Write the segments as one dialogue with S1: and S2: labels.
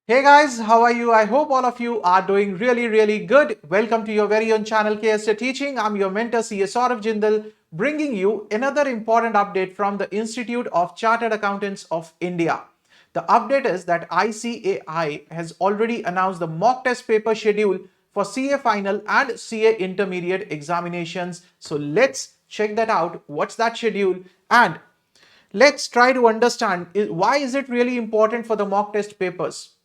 S1: Hey guys, how are you? I hope all of you are doing really good. Welcome to your very own channel KSJ Teaching. I'm your mentor CS Saurav Jindal, bringing you another important update from the Institute of Chartered Accountants of India. The update is that ICAI has already announced the mock test paper schedule for CA final and CA intermediate examinations. So let's check that out. What's that schedule? And let's try to understand why is it really important for the mock test papers.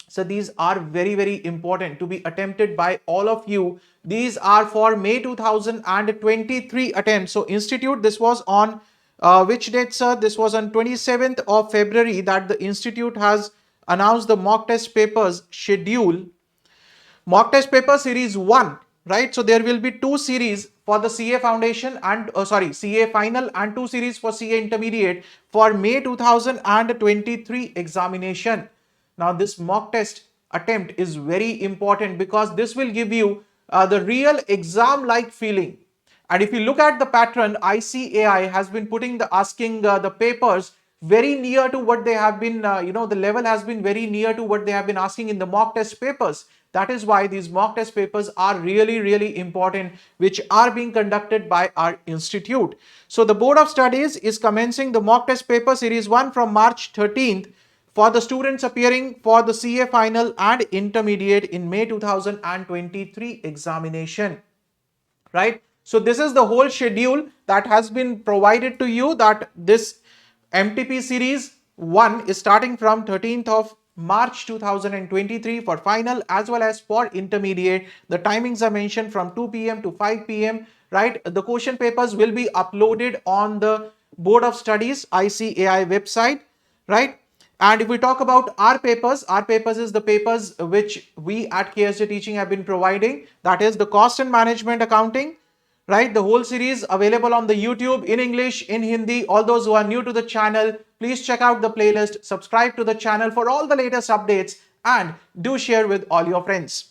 S1: So these are very important to be attempted by all of you. These are for May 2023 attempt. So Institute, this was on which date, sir? This was on 27th of February that the Institute has announced the mock test papers schedule. Mock test paper series 1, right? So there will be two series for the CA foundation and CA final, and two series for CA intermediate for May 2023 examination. Now this mock test attempt is very important because this will give you the real exam like feeling. And if you look at the pattern, ICAI has been putting the asking the papers very near to what they have been, the level has been very near to what they have been asking in the mock test papers. That is why these mock test papers are really important, which are being conducted by our institute. So the Board of Studies is commencing the mock test paper series 1 from March 13th for the students appearing for the CA final and intermediate in May 2023 examination, right? So this is the whole schedule that has been provided to you, that this MTP series 1 is starting from 13th of March 2023 for final as well as for intermediate. The timings are mentioned from 2 p.m. to 5 p.m. right? The question papers will be uploaded on the Board of Studies ICAI website, right? And if we talk about our papers is the papers which we at KSJ Teaching have been providing. That is the cost and management accounting, right? The whole series available on the YouTube in English, in Hindi. All those who are new to the channel, please check out the playlist, subscribe to the channel for all the latest updates, and do share with all your friends.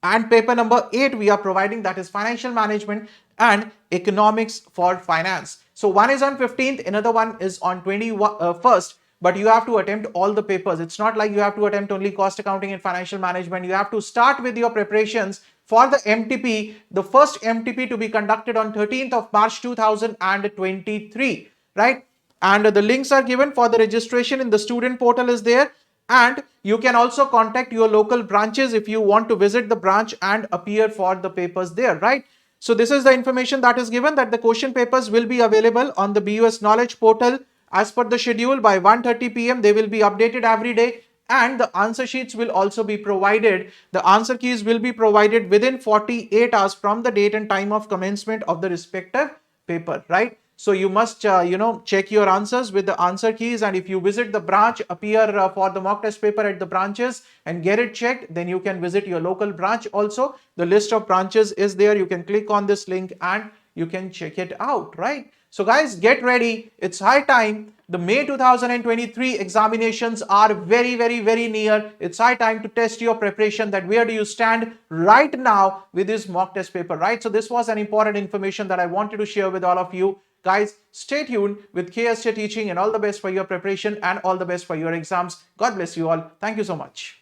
S1: And paper number 8 we are providing, that is financial management and economics for finance. So one is on 15th, another one is on 21st. But you have to attempt all the papers. It's not like you have to attempt only cost accounting and financial management. You have to start with your preparations for the MTP, the first MTP to be conducted on 13th of March 2023, right? And the links are given for the registration in the student portal is there. And you can also contact your local branches if you want to visit the branch and appear for the papers there, right? So this is the information that is given, that the question papers will be available on the BUS knowledge portal as per the schedule by 1:30 p.m. They will be updated every day, and the answer sheets will also be provided. The answer keys will be provided within 48 hours from the date and time of commencement of the respective paper, right? So you must, check your answers with the answer keys, and if you visit the branch, appear for the mock test paper at the branches and get it checked, then you can visit your local branch also. The list of branches is there. You can click on this link and you can check it out, right? So guys, get ready. It's high time. The May 2023 examinations are very near. It's high time to test your preparation, that where do you stand right now with this mock test paper, right? So this was an important information that I wanted to share with all of you. Guys, stay tuned with KSJ Teaching, and all the best for your preparation and all the best for your exams. God bless you all. Thank you so much.